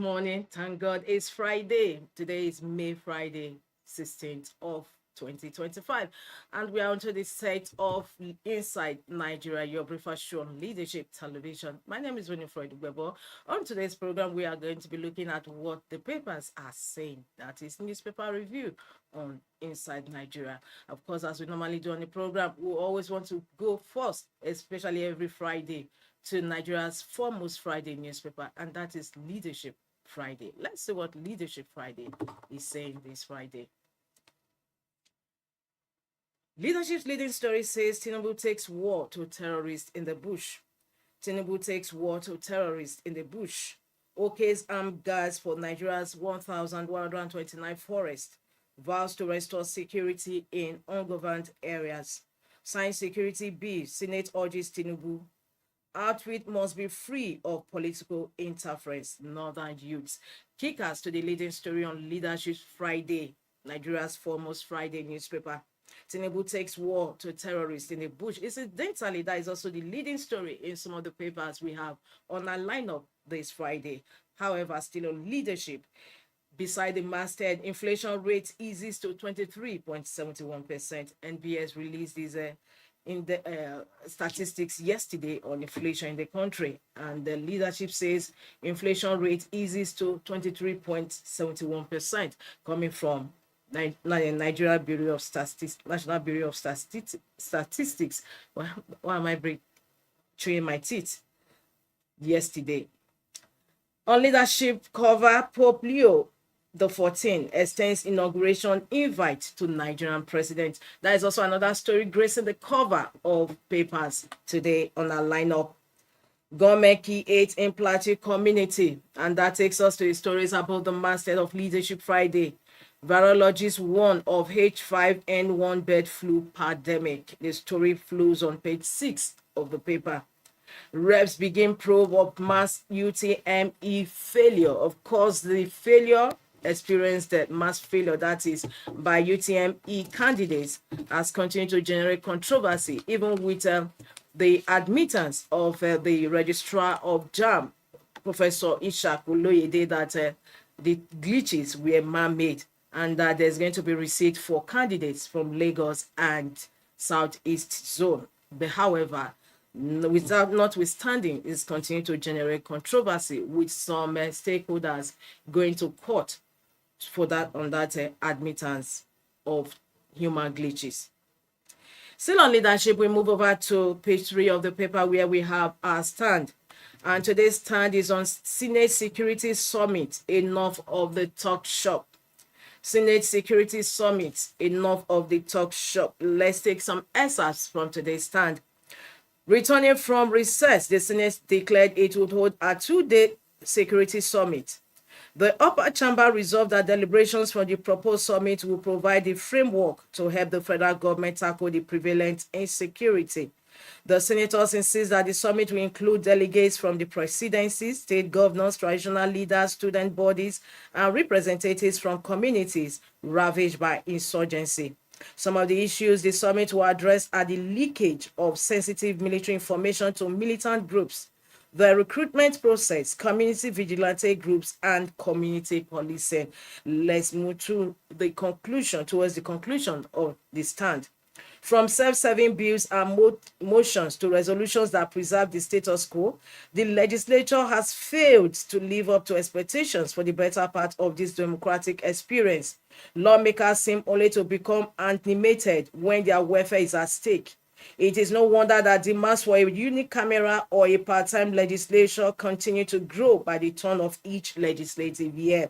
morning. Thank God it's Friday. Today is May Friday, 16th of 2025. And we are onto the set of Inside Nigeria, your breakfast show on leadership television. My name is Winifred Webo. On today's program, we are going to be looking at what the papers are saying. That is newspaper review on Inside Nigeria. Of course, as we normally do on the program, we always want to go first, especially every Friday, to Nigeria's foremost Friday newspaper, and that is Leadership Friday. Let's see what Leadership Friday is saying this Friday. Leadership's leading story says Tinubu takes war to terrorists in the bush. Tinubu takes war to terrorists in the bush. OK's armed guards for Nigeria's 1,129 forests. Vows to restore security in ungoverned areas. Signs security bill. Senate urges Tinubu. Outreach must be free of political interference. Northern youths. Kickers to the leading story on Leadership Friday, Nigeria's foremost Friday newspaper. Tinubu takes war to terrorists in the bush. Incidentally, that is also the leading story in some of the papers we have on our lineup this Friday. However, still on leadership, beside the masthead, inflation rate eases to 23.71%. NBS released these in the statistics yesterday on inflation in the country, and the leadership says inflation rate eases to 23.71%, coming from Nigeria Bureau of Statistics, National Bureau of Statistics. Why am I chewing my teeth? Yesterday. On leadership cover, Pope Leo the 14th extends inauguration invite to Nigerian president. That is also another story gracing the cover of papers today on our lineup. Government key 8 in Plateau community, and that takes us to the stories about the masthead of Leadership Friday. Virologists warn of H5N1 bird flu pandemic. The story flows on page 6 of the paper. Reps begin probe of mass UTME failure. Of course, the failure experienced, that mass failure, that is by UTME candidates, has continued to generate controversy, even with the admittance of the registrar of JAM, Professor Ishak Oloyede, that the glitches were man-made and that there's going to be receipt for candidates from Lagos and Southeast Zone. But however, notwithstanding, it's continuing to generate controversy, with some stakeholders going to court for that on that admittance of human glitches. Still on leadership, we move over to page 3 of the paper, where we have our stand. And today's stand is on Senate Security Summit. Enough of the talk shop. Senate Security Summit. Enough of the talk shop. Let's take some excerpts from today's stand. Returning from recess, the Senate declared it would hold a 2-day security summit. The upper chamber resolved that deliberations from the proposed summit will provide the framework to help the federal government tackle the prevalent insecurity. The senators insist that the summit will include delegates from the presidency, state governors, traditional leaders, student bodies, and representatives from communities ravaged by insurgency. Some of the issues the summit will address are the leakage of sensitive military information to militant groups, the recruitment process, community vigilante groups, and community policing. Let's move to the conclusion, towards the conclusion of the stand. From self-serving bills and motions to resolutions that preserve the status quo, the legislature has failed to live up to expectations for the better part of this democratic experience. Lawmakers seem only to become animated when their welfare is at stake. It is no wonder that demands for a unicameral or a part-time legislature continue to grow by the turn of each legislative year.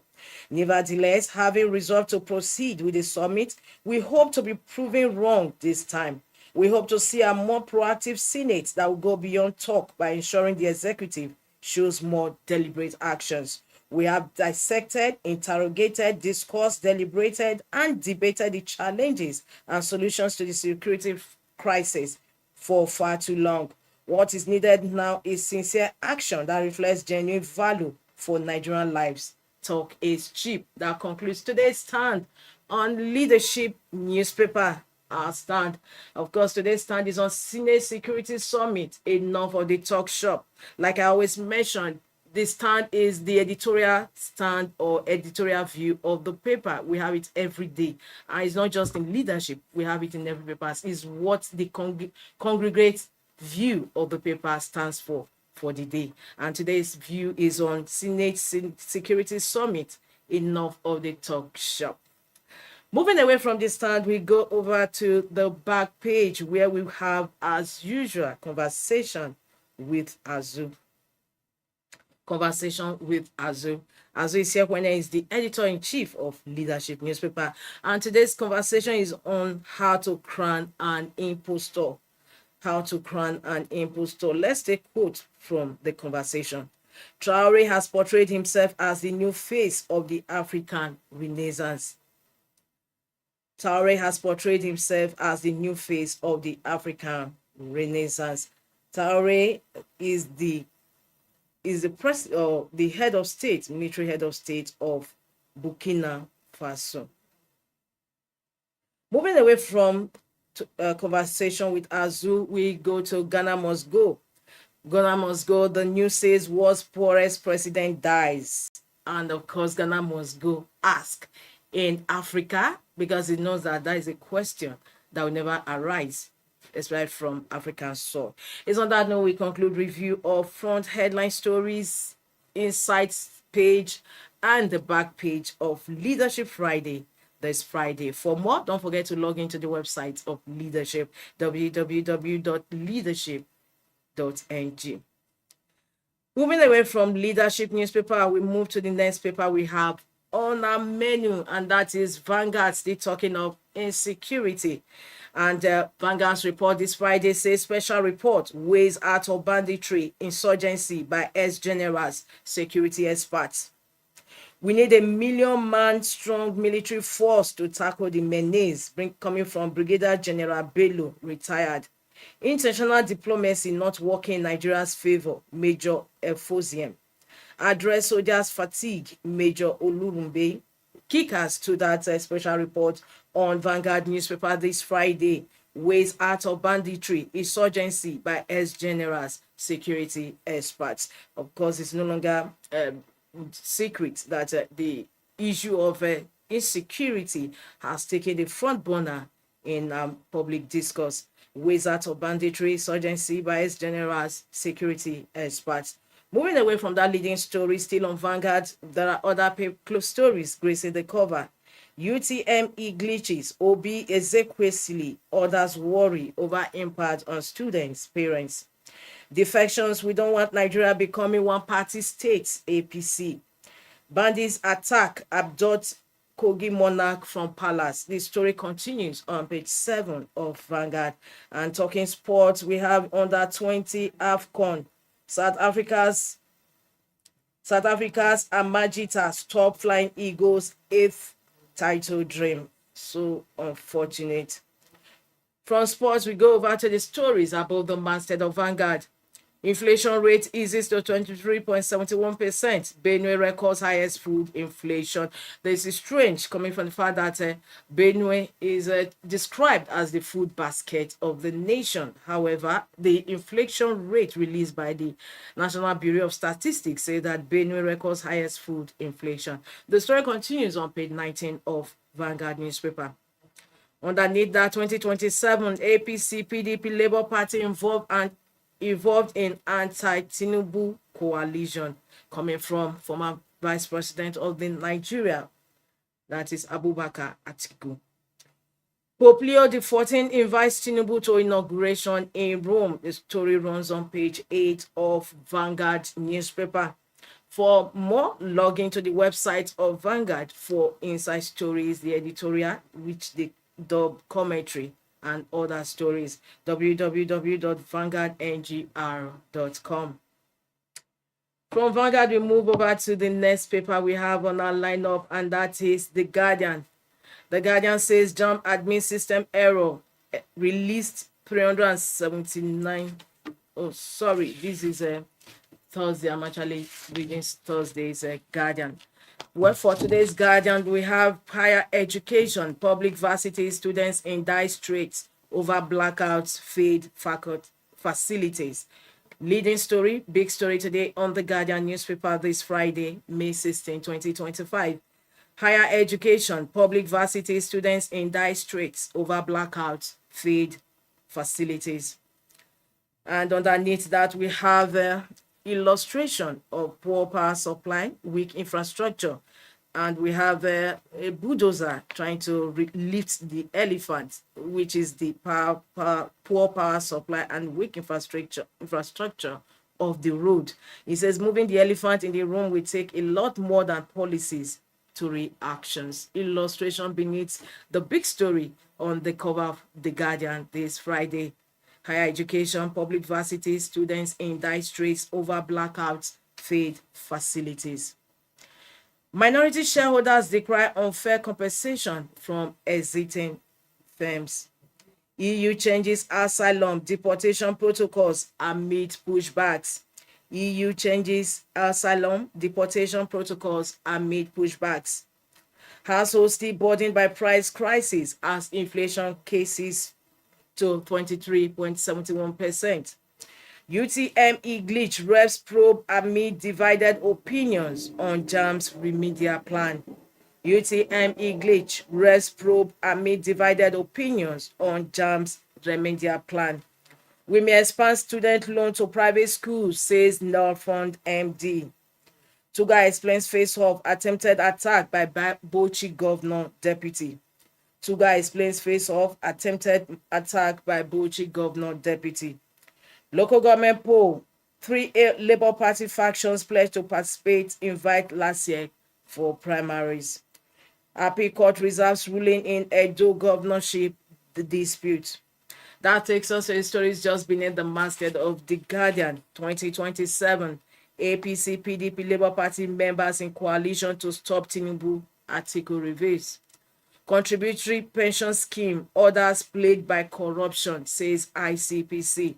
Nevertheless, having resolved to proceed with the summit, we hope to be proven wrong this time. We hope to see a more proactive Senate that will go beyond talk by ensuring the executive shows more deliberate actions. We have dissected, interrogated, discussed, deliberated, and debated the challenges and solutions to the security crisis for far too long. What is needed now is sincere action that reflects genuine value for Nigerian lives. Talk is cheap. That concludes today's stand on Leadership newspaper. Our stand, of course, today's stand is on Senate Security Summit. Enough of the talk shop. Like I always mentioned, The stand is the editorial stand or editorial view of the paper. We have it every day. And it's not just in leadership, we have it in every paper. It's what the congregate view of the paper stands for the day. And today's view is on Senate Security Summit, enough of the talk shop. Moving away from the stand, we go over to the back page where we have, as usual, conversation with Azu. Conversation with Azu. Azu Isiakwene is the editor-in-chief of Leadership newspaper, and today's conversation is on how to crown an impostor. How to crown an impostor. Let's take a quote from the conversation. Traore has portrayed himself as the new face of the African Renaissance. Traore has portrayed himself as the new face of the African Renaissance. Traore is the head of state, military head of state of Burkina Faso. Moving away from conversation with Azu, we go to Ghana Must Go. Ghana Must Go. The news says world's poorest president dies, and of course Ghana Must Go ask in Africa, because it knows that is a question that will never arise, especially from African soil. It's on that note we conclude review of front headline stories, insights page, and the back page of Leadership Friday this Friday. For more, don't forget to log into the website of Leadership, www.leadership.ng. Moving away from Leadership newspaper, we move to the next paper we have on our menu, and that is Vanguard, still talking of insecurity. And Vanguard's report this Friday says special report weighs out of banditry, insurgency by ex-generals, security experts. We need a 1 million man strong military force to tackle the menace coming from Brigadier General Bello, retired. Intentional diplomacy not working in Nigeria's favor, Major Efosium. Address soldiers fatigue, Major Olurumbe. Kickers to that special report on Vanguard newspaper this Friday. Ways out of banditry, insurgency by ex-generals, security experts. Of course, it's no longer secret that the issue of insecurity has taken the front burner in public discourse. Ways out of banditry, insurgency by ex-generals, security experts. Moving away from that leading story, still on Vanguard, there are other close stories gracing the cover. UTME glitches, Obi Ezekwesili, others worry over impact on students, parents. Defections, we don't want Nigeria becoming one-party state, APC. Bandits attack, abduct Kogi monarch from palace. This story continues on page 7 of Vanguard. And talking sports, we have under 20 AFCON. South Africa's Amajitas top flying Eagles 8th title dream. So unfortunate. From sports, we go over to the stories about the masthead of Vanguard. Inflation rate eases to 23.71%. Benue records highest food inflation. This is strange coming from the fact that Benue is described as the food basket of the nation. However, the inflation rate released by the National Bureau of Statistics say that Benue records highest food inflation. The story continues on page 19 of Vanguard newspaper. Underneath that, 2027 APC PDP Labour Party involved in anti-Tinubu coalition, coming from former Vice President of the Nigeria, that is Abubakar Atiku. Pope Leo XIV invites Tinubu to inauguration in Rome. The story runs on page 8 of Vanguard newspaper. For more, log into the website of Vanguard for inside stories, the editorial, which they dub commentary, and other stories. www.vanguardngr.com. From Vanguard, we move over to the next paper we have on our lineup, and that is The Guardian. The Guardian says jump admin system error, released 379. Oh, sorry, this is Thursday. I'm actually reading Thursday's Guardian. Well, for today's Guardian, we have higher education, public varsity students in dire straits over blackouts, failed facilities. Leading story, big story today on the Guardian newspaper this Friday, May 16, 2025. Higher education, public varsity students in dire straits over blackouts, feed facilities. And underneath that, we have illustration of poor power supply, weak infrastructure. And we have a bulldozer trying to lift the elephant, which is the poor power supply and weak infrastructure of the road. He says moving the elephant in the room will take a lot more than policies to reactions. Illustration beneath the big story on the cover of The Guardian this Friday. Higher education, public varsity students in dire straits over blackouts, feed facilities. Minority shareholders decry unfair compensation from exiting firms. EU changes asylum deportation protocols amid pushbacks. EU changes asylum deportation protocols amid pushbacks. Households still burdened by price crisis as inflation cases to 23.71%. UTME glitch reps probe amid divided opinions on JAM's remedial plan. UTME glitch reps probe amid divided opinions on JAM's remedial plan. We may expand student loan to private schools, says Norfund MD. Tuga explains face-off attempted attack by Bauchi governor deputy. Tuga explains face-off attempted attack by Bauchi governor deputy. Local government poll, 3 Labour Party factions pledged to participate invite last year for primaries. Appeal Court reserves ruling in Edo governorship dispute. That takes us to the stories just beneath the masthead of The Guardian 2027. APC, PDP, Labour Party members in coalition to stop Tinubu article reveals. Contributory pension scheme, others plagued by corruption, says ICPC.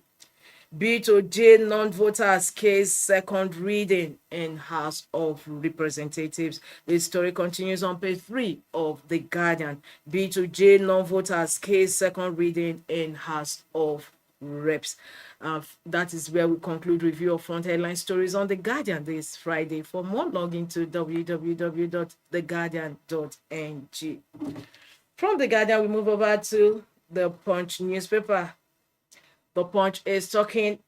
Bill to jail non-voters case second reading in House of Representatives. The story continues on page 3 of The Guardian. Bill to jail non-voters case second reading in House of Reps. That is where we conclude review of front headline stories on The Guardian this Friday. For more, log into www.theguardian.ng. From The Guardian, we move over to the Punch newspaper. The Punch is talking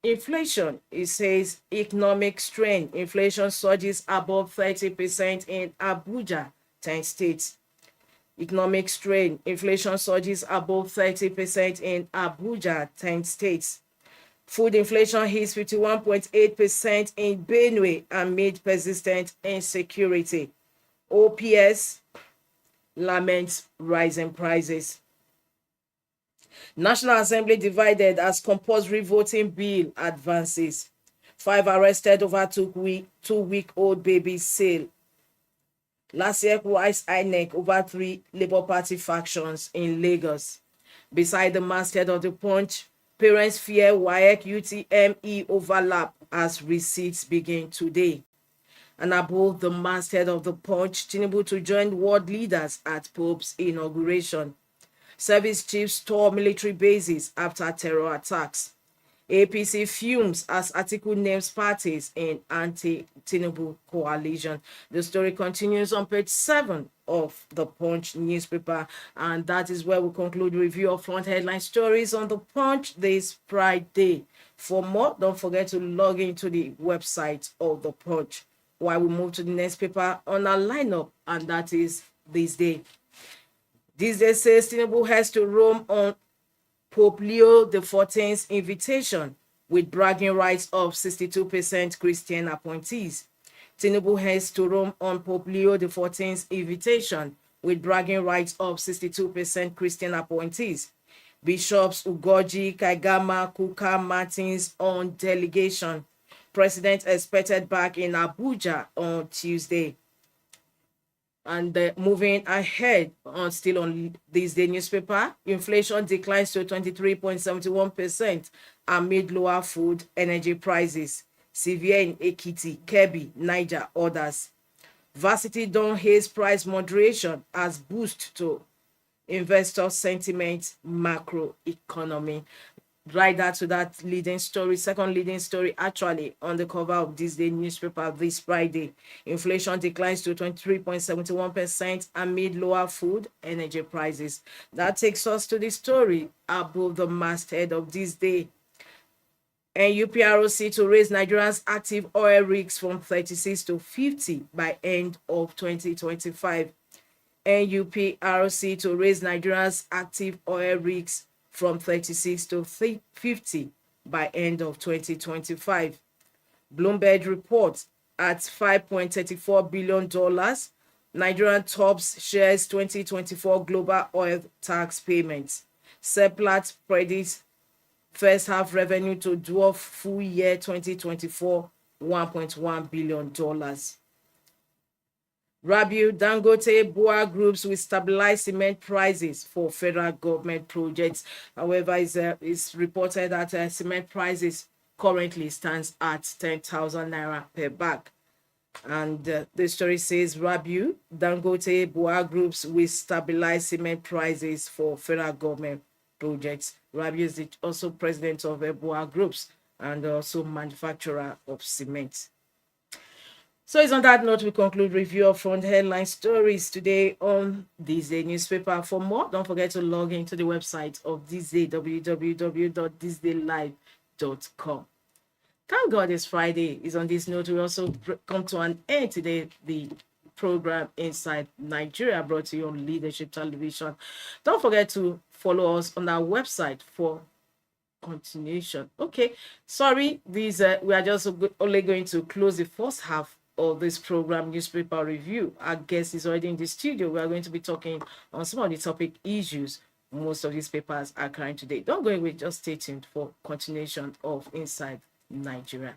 inflation. It says economic strain. Inflation surges above 30% in Abuja, 10 states. Economic strain. Inflation surges above 30% in Abuja, 10 states. Food inflation hits 51.8% in Benue amid persistent insecurity. OPS laments rising prices. National Assembly divided as compulsory voting bill advances. 5 arrested over 2-week-old baby sale. Last year, rise INEC over 3 Labour Party factions in Lagos. Beside the masthead of the Punch, parents fear WAEC UTME overlap as receipts begin today. And above the masthead of the Punch, Tinubu to join world leaders at Pope's inauguration. Service chiefs store military bases after terror attacks. APC fumes as Atiku names parties in anti-Tinubu coalition. The story continues on page 7 of the Punch newspaper, and that is where we conclude review of front headline stories on the Punch this Friday. For more, don't forget to log into the website of the Punch. While we move to the next paper on our lineup, and that is THISDAY. THISDAY says Tinubu has to Rome on Pope Leo XIV's invitation with bragging rights of 62% Christian appointees. Tinubu heads to Rome on Pope Leo XIV's invitation with bragging rights of 62% Christian appointees. Bishops Ugoji, Kaigama, Kuka, Martins on delegation. President expected back in Abuja on Tuesday. And moving ahead, still on THISDAY newspaper, inflation declines to 23.71% amid lower food energy prices. Severe in Ekiti, Kebbi, Niger, others. Varsity don't haze price moderation as boost to investor sentiment macroeconomy. rider to that leading story, second leading story actually on the cover of THISDAY newspaper this Friday. Inflation declines to 23.71% amid lower food energy prices. That takes us to the story above the masthead of THISDAY. NUPROC to raise Nigeria's active oil rigs from 36 to 50 by end of 2025. NUPROC to raise Nigeria's active oil rigs from 36 to 50 by end of 2025. Bloomberg reports at $5.34 billion, Nigerian tops shares 2024 global oil tax payments. Seplat predicts first half revenue to dwarf full year 2024 $1.1 billion. Rabiu Dangote Bua groups will stabilize cement prices for federal government projects. However, it's reported that cement prices currently stands at 10,000 naira per bag. And the story says Rabiu Dangote Bua groups will stabilize cement prices for federal government projects. Rabiu is also president of Bua groups and also manufacturer of cement. So it's on that note we conclude review of front headline stories today on THISDAY newspaper. For more, don't forget to log into the website of THISDAY, www.thisdaylive.com. Thank God it's Friday. It's on this note we also come to an end today. The program Inside Nigeria brought to you on Leadership Television. Don't forget to follow us on our website for continuation. Okay, sorry, these we are just only going to close the first half of this program, newspaper review. Our guest is already in the studio. We are going to be talking on some of the topic issues most of these papers are carrying today. Don't go away, just stay tuned for continuation of Inside Nigeria.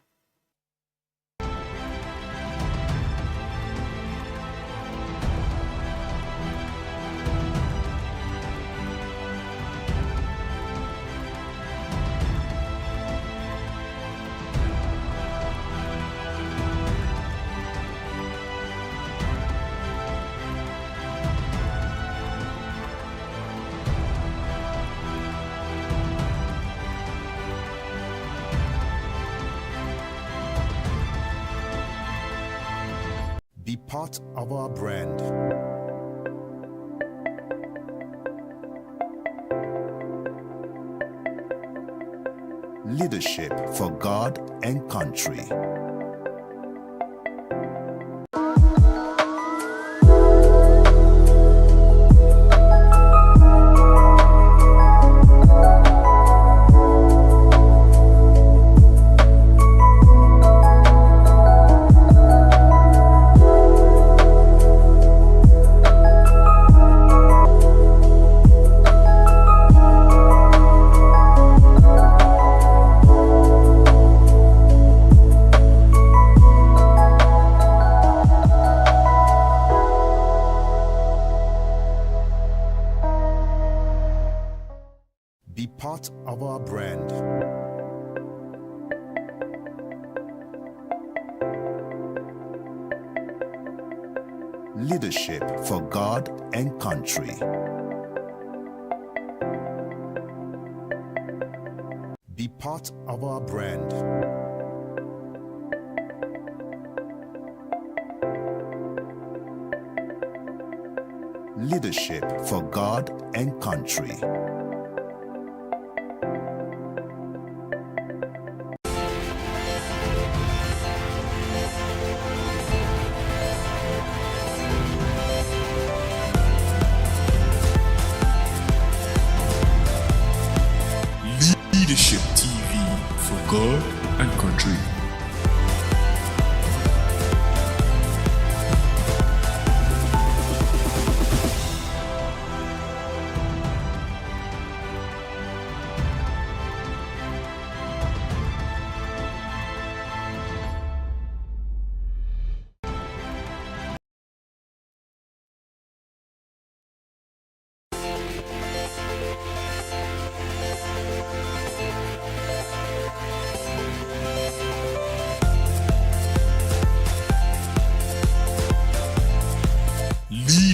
Be part of our brand. Leadership for God and country. Be part of our brand. Leadership for God and country. Be part of our brand. Leadership for God and country. Leadership TV for God and country.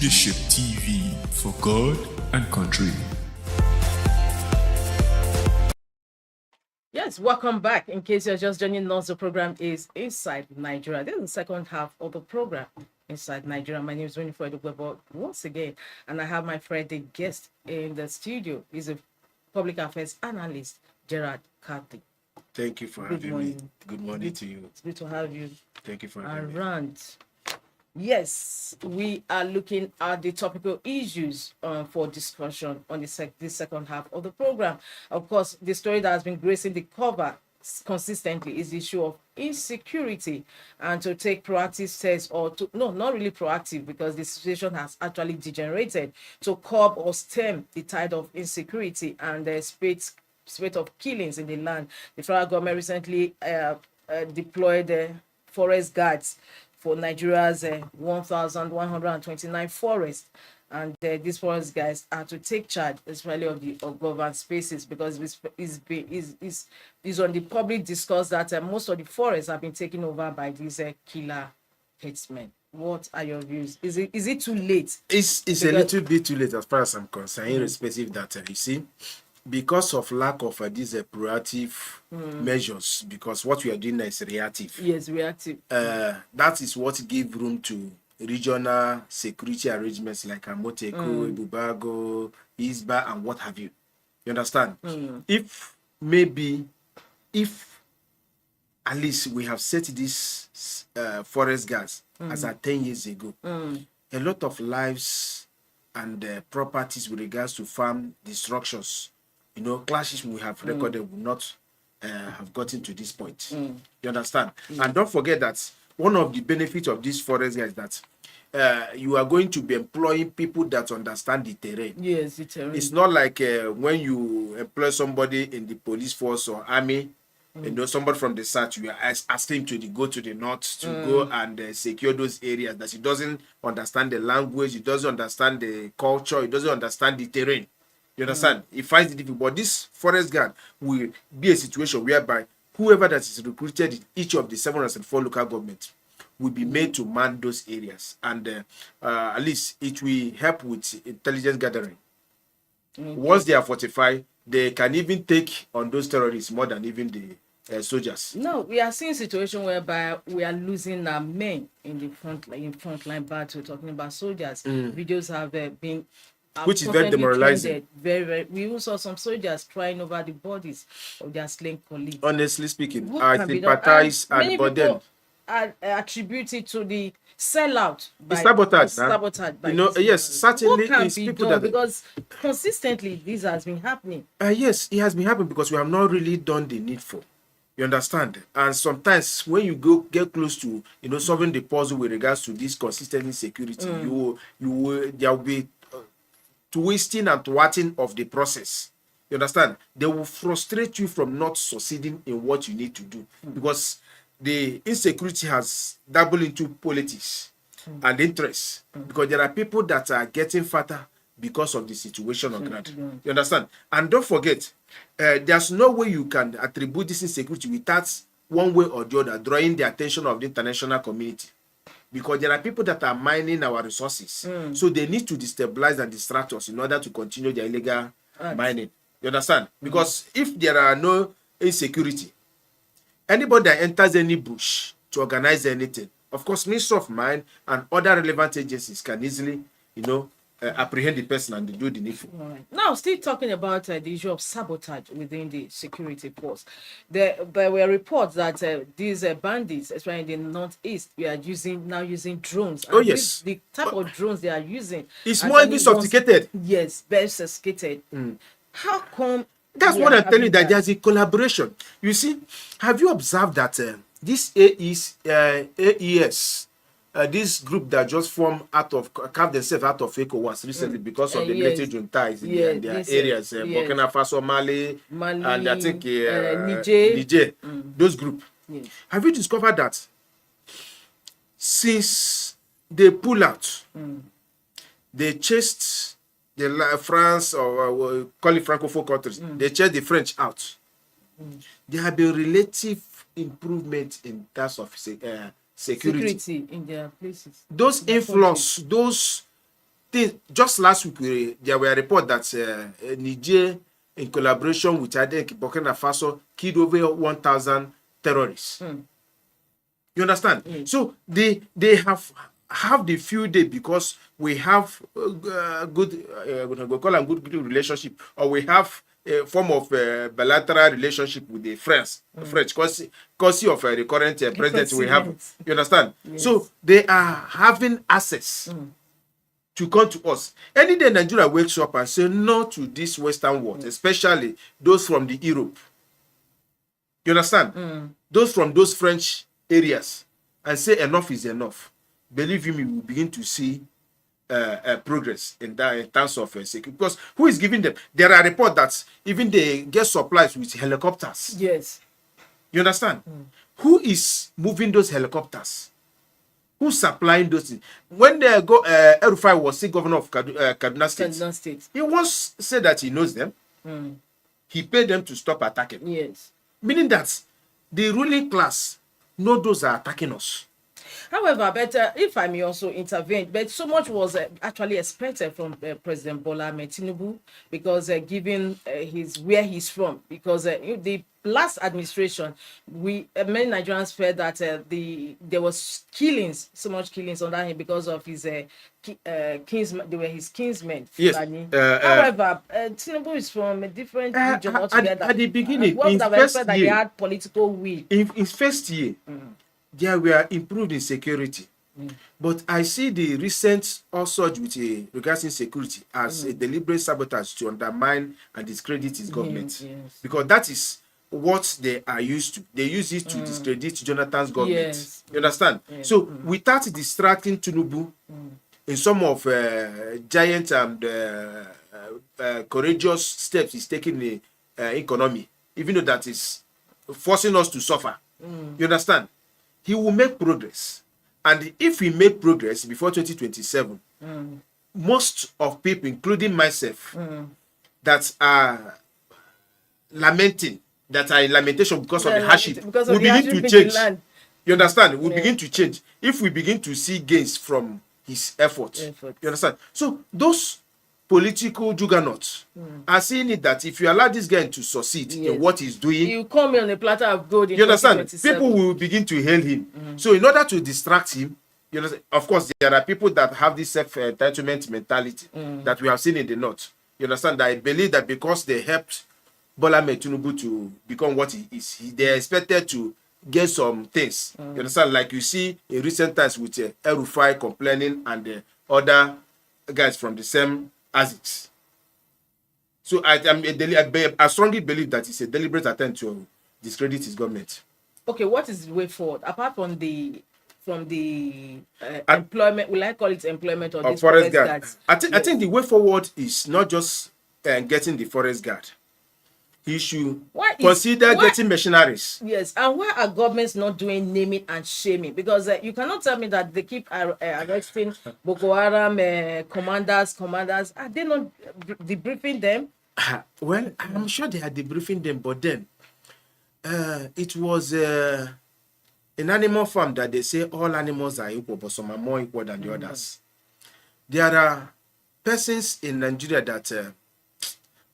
Leadership TV for God and country. welcome back. In case you're just joining us, the program is Inside Nigeria. This is the second half of the program, Inside Nigeria. My name is Winifred Ogbebo once again, and I have my friend, the guest in the studio. He's a public affairs analyst, Gerard Carthy. Thank you for Good having morning. me. Good morning to you. It's good to have you Thank you for having me. around. Yes, we are looking at the topical issues for discussion on this second half of the program. Of course, the story that has been gracing the cover consistently is the issue of insecurity, and to take proactive steps, or to no, not really proactive, because the situation has actually degenerated, to curb or stem the tide of insecurity and the spate of killings in the land. The federal government recently deployed forest guards for Nigeria's 1,129 forests. And these forest guys are to take charge, especially of the governed spaces, because it's on the public discourse that most of the forests have been taken over by these killer herdsmen. What are your views? Is it too late? It's a little bit too late as far as I'm concerned, irrespective that you see, because of lack of these proactive measures, because what we are doing now is reactive. Yes, reactive. That is what give room to regional security arrangements like Amoteko, Ibubago, Isba, and what have you. You understand? If at least we have set these forest guards as at 10 years ago, a lot of lives and properties with regards to farm destructions, clashes we have recorded will not have gotten to this point. You understand? And don't forget that one of the benefits of these forest guys is that you are going to be employing people that understand the terrain. Yes, the terrain. It's not like when you employ somebody in the police force or army, somebody from the south, you are asking to go to the north to go and secure those areas, that he doesn't understand the language, he doesn't understand the culture, he doesn't understand the terrain. You understand? He finds it difficult. But this forest guard will be a situation whereby whoever that is recruited in each of the 704 local governments will be made to man those areas. And at least it will help with intelligence gathering. Once they are fortified, they can even take on those terrorists more than even the soldiers. No, we are seeing a situation whereby we are losing our men in the frontline battle. Talking about soldiers, videos have been which is very demoralizing. Very. We even saw some soldiers crying over the bodies of their slain colleagues. Honestly speaking, I sympathize, but then attributed to the sellout. Sabotage. Yes, certainly it's people done, because consistently this has been happening. Yes, it has been happening because we have not really done the needful. You understand? And sometimes when you get close to solving the puzzle with regards to this consistent insecurity, there will be twisting and thwarting of the process. You understand? They will frustrate you from not succeeding in what you need to do, because the insecurity has dabbled into politics and interests, because there are people that are getting fatter because of the situation on ground. You understand? And don't forget, there's no way you can attribute this insecurity without one way or the other drawing the attention of the international community, because there are people that are mining our resources, so they need to destabilize and distract us in order to continue their illegal mining. You understand? Because if there are no insecurity, anybody that enters any bush to organize anything, of course, Ministry of Mine and other relevant agencies can easily, apprehend the person and do the needful. Right. Now, still talking about the issue of sabotage within the security force, there were reports that these bandits, especially in the northeast, we are now using drones. And yes, the type of drones they are using is more even sophisticated. Yes, very sophisticated. How come? That's what I'm telling you, that there's a collaboration. You see, have you observed that this AES, this group that just carved themselves out of ECOWAS recently because of the military juntas in their areas, Burkina Faso, Mali, and I think Niger, those groups. Yes. Have you discovered that since they pull out, they chased the France, or call it Francophone countries, they chased the French out. There have been relative improvement in terms of security in their places. Those inflows, those things. Just last week, there were a report that Niger in collaboration with Burkina Faso, killed over 1,000 terrorists. You understand? So they have the few days because we have good, we call them good relationship, or we have a form of bilateral relationship with the French, because of the current president we have. You understand? Yes. So they are having access to come to us. Any day Nigeria wakes up and say no to this Western world, especially those from the Europe. You understand? Those from those French areas, and say enough is enough. Believe me, we will begin to see progress in that in terms of security. Because who is giving them? There are reports that even they get supplies with helicopters. Yes. You understand? Who is moving those helicopters? Who's supplying those things? When they go, El-Rufai was the governor of Kaduna State. Kaduna State. He once said that he knows them. He paid them to stop attacking. Yes. Meaning that the ruling class know those are attacking us. However, but if I may also intervene, but so much was actually expected from President Bola Ahmed Tinubu, because given where he's from, because the last administration, many Nigerians felt that there was killings, so much killings under him because of his kinsmen. They were his kinsmen. Yes. However, Tinubu is from a different region altogether. At the beginning, what would have expected that he year, had political will. in his first year, there were improved in security. But I see the recent surge with regards to security as a deliberate sabotage to undermine and discredit his government. Yes. Because that is what they are used to. They use it to discredit Jonathan's government. Yes. You understand? Yes. So without distracting Tinubu in some of giant and courageous steps he's taking in the economy, even though that is forcing us to suffer. You understand? He will make progress. And if we make progress before 2027, most of people, including myself, that are lamenting, that are in lamentation because of the hardship, will begin to change. You understand? We'll begin to change if we begin to see gains from his effort. You understand? So those political juggernauts are seeing it that if you allow this guy to succeed in what he's doing, you come on a platter of gold in you understand? 2027. People will begin to hail him. So in order to distract him, you know, of course, there are people that have this self-entitlement mentality that we have seen in the north. You understand? That I believe that because they helped Bola Ahmed Tinubu to become what he is, they are expected to get some things. You understand? Like you see in recent times with El-Rufai complaining and other guys from the same ASICs. So I strongly believe that it's a deliberate attempt to discredit his government. Okay, what is the way forward apart from the employment? Will I call it employment or this forest guards? I think the way forward is not just getting the forest guard. He should consider getting machineries. Yes, and why are governments not doing naming and shaming? Because you cannot tell me that they keep arresting Boko Haram commanders. Are they not debriefing them? Well, I'm sure they are debriefing them, but then it was an animal farm that they say all animals are equal, but some are more equal than the others. There are persons in Nigeria that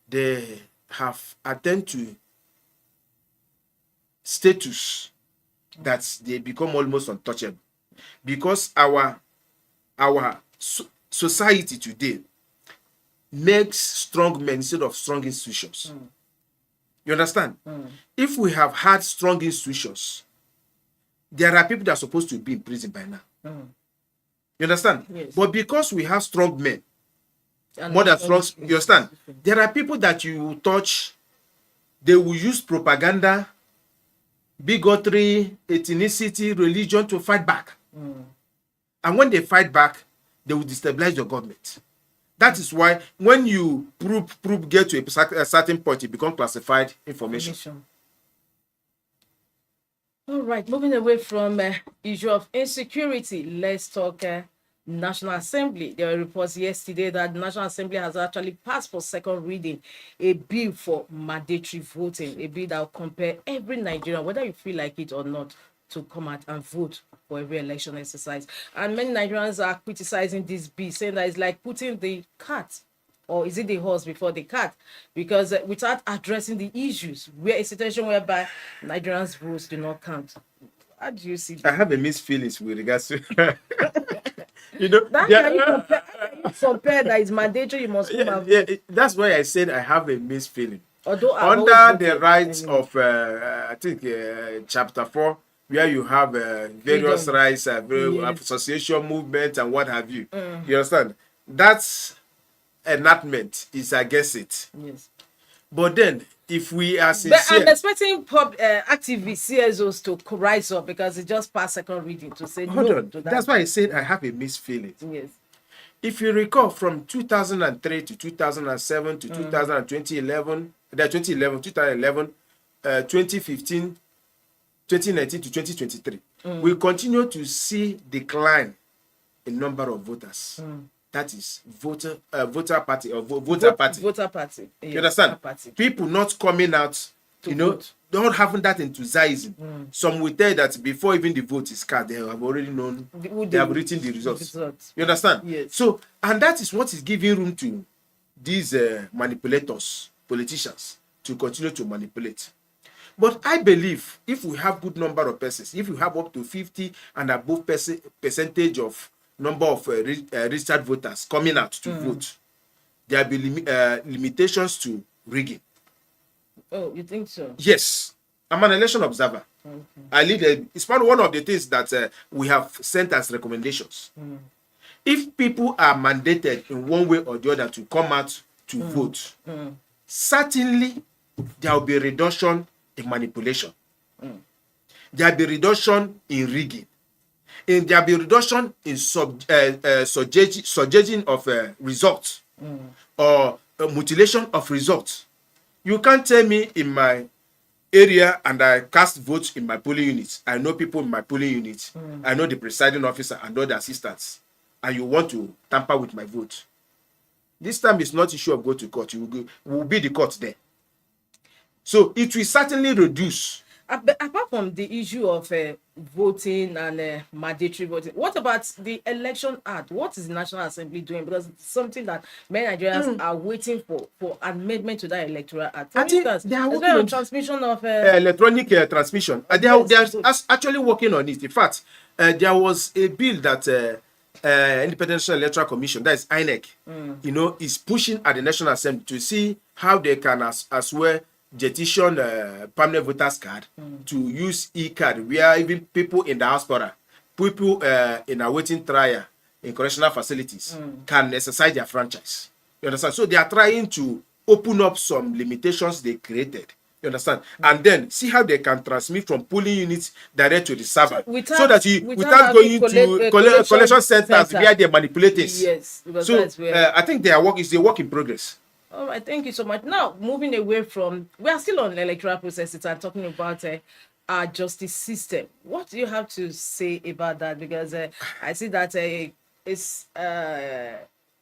they have attained to status that they become almost untouchable, because our society today makes strong men instead of strong institutions. You understand? If we have had strong institutions, there are people that are supposed to be in prison by now. You understand? Yes. But because we have strong men, more than strong, you understand? There are people that you touch, they will use propaganda, bigotry, ethnicity, religion to fight back. And when they fight back, they will destabilize your government. That is why when you prove get to a certain point, it becomes classified information. All right, moving away from issue of insecurity, let's talk National Assembly. There were reports yesterday that the National Assembly has actually passed for second reading a bill for mandatory voting, a bill that will compare every Nigerian, whether you feel like it or not, to come out and vote for every election exercise. And many Nigerians are criticizing this bill, saying that it's like putting the cat or is it the horse before the cat? Because without addressing the issues, we're a situation whereby Nigerians' votes do not count. How do you see that? I have a mixed feelings with regards to you know. That there- can you compare that is mandatory, you must come and vote. that's why I said I have a mixed feeling. Although I've Under always the voted rights anyway. of, I think, chapter 4, where you have various Freedom. rights, Yes. association movement, and what have you. You understand? That's enactment is against it. Yes. But then, if we are But I'm sincere, expecting activists, CSOs to rise up because it just passed second reading to say hold no on. to that. That's why I said I have a mixed feeling. Yes. If you recall, from 2003 to 2007 to 2011, 2015, 2019 to 2023, we continue to see decline in number of voters. That is voter party or voter party. Voter party. Yes, You understand? voter party. People not coming out, vote. don't having that enthusiasm. Some will tell you that before even the vote is cast, they have already known, they have written the results. You understand? Yes. So, and that is what is giving room to these manipulators, politicians, to continue to manipulate. But I believe if we have good number of persons, if we have up to 50 and above percentage of number of registered voters coming out to vote, there will be limitations to rigging. Oh, you think so? Yes, I'm an election observer. I lead it's one of the things that we have sent as recommendations. If people are mandated in one way or the other to come out to vote, certainly there will be a reduction in manipulation. There will be reduction in rigging. And there will be reduction in subjecting of results or mutilation of results. You can't tell me in my area and I cast votes in my polling unit. I know people in my polling unit. I know the presiding officer and all the assistants. And you want to tamper with my vote. This time it's not issue of go to court. You will be the court there. So it will certainly reduce. Apart from the issue of voting and mandatory voting, what about the Election Act? What is the National Assembly doing? Because it's something that many Nigerians are waiting for amendment to that Electoral Act. For I think instance, they are there's working been a on transmission of electronic transmission. They are actually working on it. In fact, there was a bill that Independent Electoral Commission, that is INEC, is pushing at the National Assembly to see how they can as well petition permanent voters card to use e-card, where even people in the diaspora, people in awaiting trial in correctional facilities can exercise their franchise. You understand? So they are trying to open up some limitations they created. You understand? And then see how they can transmit from polling units direct to the server, so that without going to collection centers where they manipulate things. Yes, because so that's where I think their work is a work in progress. all right, thank you so much. Now, moving away from, we are still on electoral processes and talking about our justice system. What do you have to say about that? Because I see that a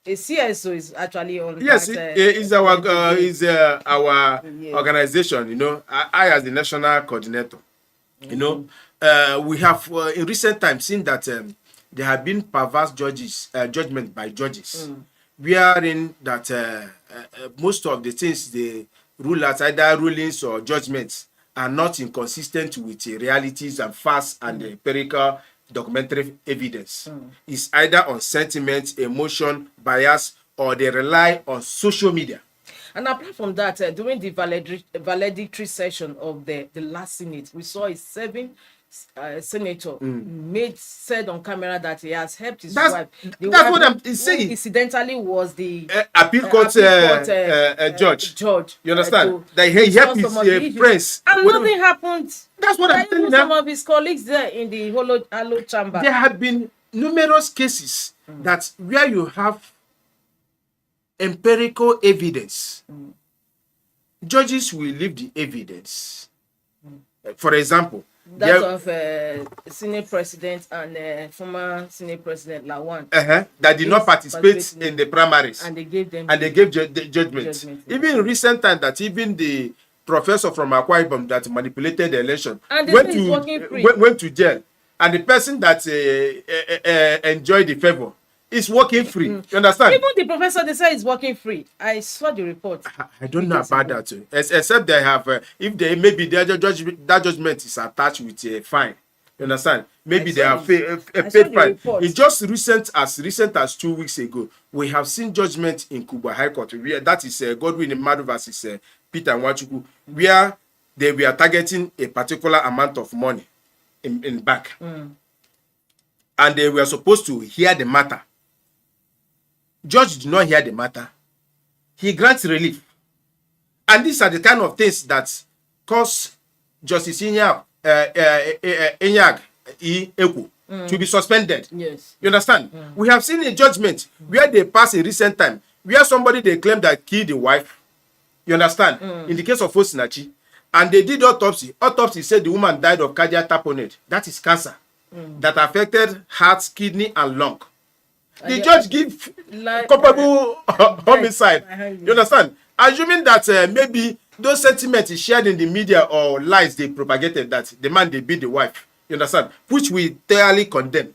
CSO is actually on. Yes, that, it's our Yes. organization. I as the national coordinator. We have in recent times seen that there have been perverse judgment by judges, wherein that most of the things they rule out, either rulings or judgments, are not inconsistent with the realities and facts and the empirical documentary evidence. It's either on sentiment, emotion, bias, or they rely on social media. And apart from that, during the valedictory session of the last Senate, we saw a senator said on camera that he has helped his wife. That's what I'm saying. Incidentally, was the appeal court judge. You understand? That he helped his friends. And nothing happened. That's what I'm telling you. Some of his colleagues there in the hollow chamber. There have been numerous cases that where you have empirical evidence, judges will leave the evidence. For example, that of Senate President and former Senate President Lawan. That did not participate in the primaries. And they gave them judgment. Even in recent time, that even the professor from Akwa Ibom that manipulated the election and went to jail. And the person that enjoyed the favor is working free. You understand? Even the professor, they say is working free. I saw the report. I don't know about that too. Except they have, if they maybe their that judgment is attached with a fine. You understand? Maybe they have a paid fine. It's just recent as 2 weeks ago. We have seen judgment in Kuba High Court. That is Godwin Imadu versus Peter Nwachukwu, where they were targeting a particular amount of money in bank. And they were supposed to hear the matter. Judge did not hear the matter. He grants relief. And these are the kind of things that cause Justice Inyag Eku to be suspended. Yes. You understand? We have seen a judgment where they passed in recent time, where somebody they claimed that killed the wife. You understand? In the case of Osinachi. And they did autopsy. Autopsy said the woman died of cardiac tamponade. That is cancer that affected heart, kidney, and lung. The judge give culpable homicide. You understand? Assuming that maybe those sentiments is shared in the media or lies they propagated that the man they beat the wife. You understand? Which we thoroughly condemn.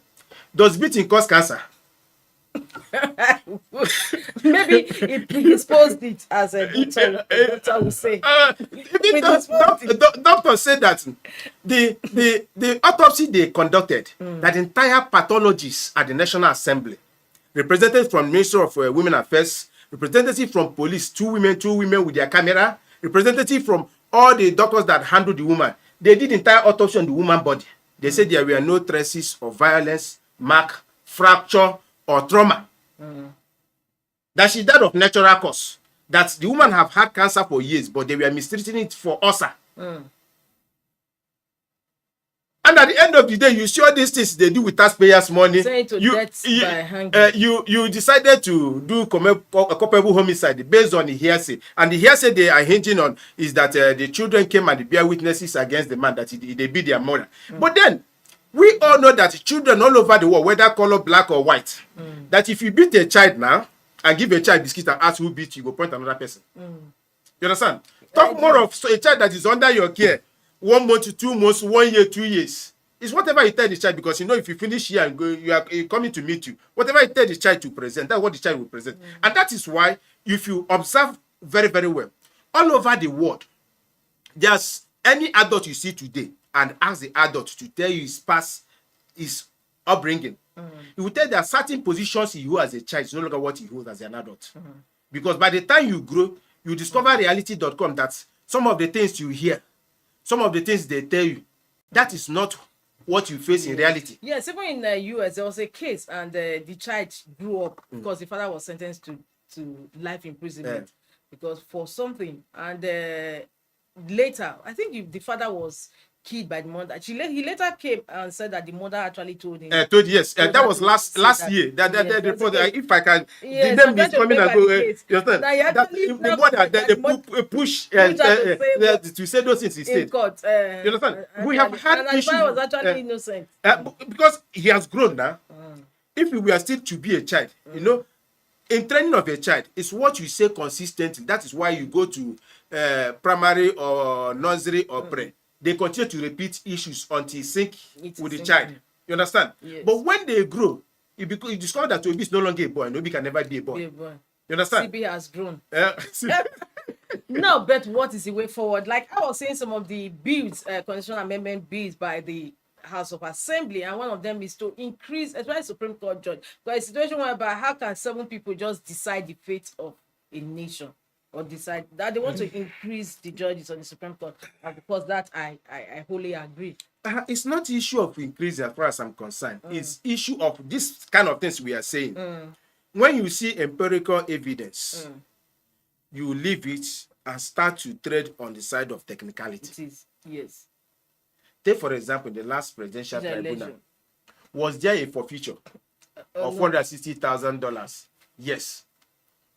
Does beating cause cancer? Maybe he predisposed it as a doctor will say. Doctor said that the autopsy they conducted, that entire pathologists at the National Assembly, representatives from Ministry of Women Affairs, representative from police, two women with their camera, representative from all the doctors that handled the woman, they did entire autopsy on the woman's body. They said there were no traces of violence, mark, fracture, or trauma. That she died of natural cause. That the woman have had cancer for years, but they were mistreating it for ulcer. And at the end of the day, you see all these things they do with taxpayers' money. You decided to do a culpable homicide based on the hearsay. And the hearsay they are hinging on is that the children came and they bear witnesses against the man that they beat their mother. But then, we all know that children all over the world, whether color, black or white, that if you beat a child now and give a child biscuit and ask who beat you, go point another person. You understand? Talk more of a child that is under your care. 1 month, 2 months, 1 year, 2 years. It's whatever you tell the child, because you know if you finish here and go, you are coming to meet you. Whatever you tell the child to present, that's what the child will present. And that is why, if you observe very, very well, all over the world, there's any adult you see today and ask the adult to tell you his past, his upbringing, he will tell there are certain positions he holds as a child is no longer what he holds as an adult. Because by the time you grow, you discover reality.com that some of the things you hear, some of the things they tell you, that is not what you face in reality. Yes, even in the US, there was a case and the child grew up because the father was sentenced to life imprisonment because for something. And later, I think the father was killed by the mother. He later came and said that the mother actually told him. That was last year. That report. If I can, the name is coming and go. You understand? The mother they push to say those things instead. In court. You understand? We have had issues. The father was actually innocent. Because he has grown now. If we were still to be a child, you know, in training of a child, it's what you say consistently. That is why you go to primary or nursery or pre. They continue to repeat issues until sync with the child. You understand? Yes. But when they grow, you discover that Obi is no longer a boy, and Obi can never be a boy. You understand? CB has grown. No, but what is the way forward? Like I was saying, some of the bills, constitutional amendment bills by the House of Assembly, and one of them is to increase, as well as Supreme Court judge, because a situation whereby how can 7 people just decide the fate of a nation? Or decide that they want to increase the judges on the Supreme Court, and because that I wholly agree. It's not the issue of increase as far as I'm concerned. It's issue of this kind of things we are saying. When you see empirical evidence, you leave it and start to tread on the side of technicality. It is, yes. Take for example, the last presidential tribunal. Was there a forfeiture of $460,000? Yes.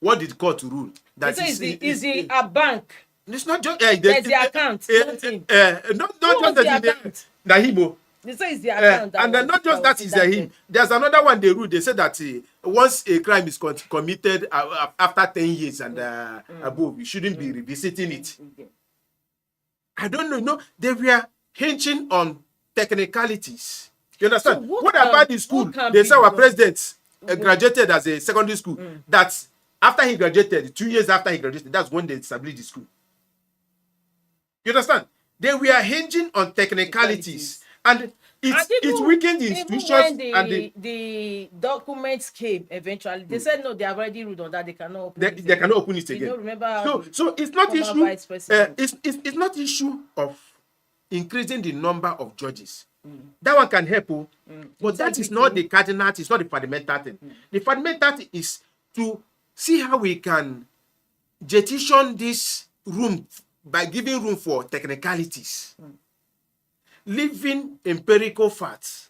What did court rule? That is a bank. It's not just there's the account. Not just the account. Nahibo. They say it's the account. And then not just that is him. There's another one they rule. They say that once a crime is committed after 10 years and above, you shouldn't be revisiting it. I don't know. No, they were hinging on technicalities. You understand? So what about the school? They say our president graduated as a secondary school, that after he graduated, 2 years after he graduated, that's when they established the school. You understand? They were hinging on technicalities, and it weakened the institutions. When the documents came eventually, they said no, they have already ruled on that. They cannot open it. They cannot open it again. You don't remember? So it's not issue. Vice President. It's not issue of increasing the number of judges. That one can help, but that is not the cardinal. It's not the fundamental thing. The fundamental thing is to see how we can jettison this room by giving room for technicalities, leaving empirical facts,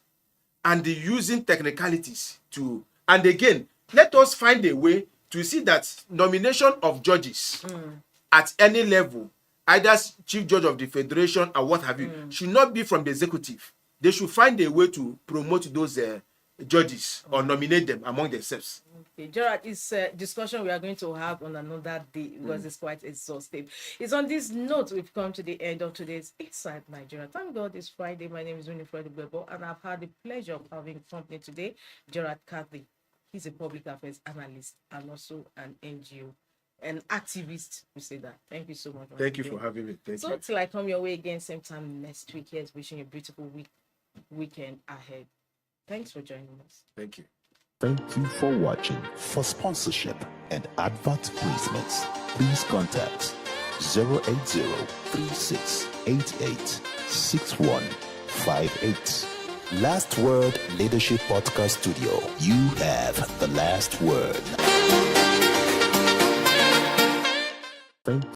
and using technicalities to. And again, let us find a way to see that nomination of judges at any level, either chief judge of the federation or what have you, should not be from the executive. They should find a way to promote those judges or nominate them among themselves. Okay, Gerard, it's a discussion we are going to have on another day because it's quite exhaustive. It's on this note we've come to the end of today's Inside Nigeria. Thank God it's Friday. My name is Winifred Bebo, and I've had the pleasure of having company today, Gerard Cathy. He's a public affairs analyst and also an NGO, an activist. We say that. Thank you so much. Thank you for having me. Thank you. Till I come your way again, same time next week. Here's wishing you a beautiful weekend ahead. Thanks for joining us. Thank you. Thank you for watching. For sponsorship and advert placements, please contact 080-3688-6158. Last Word Leadership Podcast Studio. You have the last word. Thank